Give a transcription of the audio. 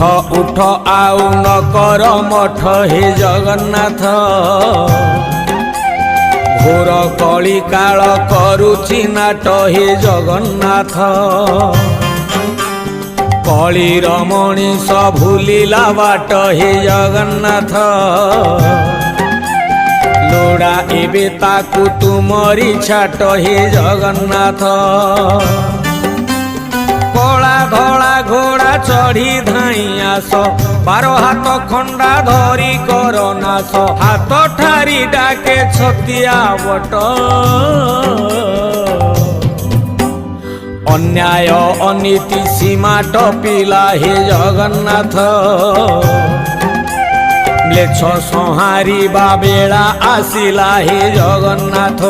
उठ आउ न कर मठ हे जगन्नाथ घोर कली काल करुछि नाट हे जगन्नाथ कलीर मणिष भूलिला बाट हे जगन्नाथ लोड़ा एबे ताकू तुमरी छाट हे जगन्नाथ कला धला घोड़ा चढ़ी धाई आस 12 हाथ खंडा धरी कर नाश हाथ ठारी डाके छतिया बट अन्याय अनीति सीमा टपिला हे जगन्नाथ म्लेच्छ संहारिबा बेला आसिला हे जगन्नाथ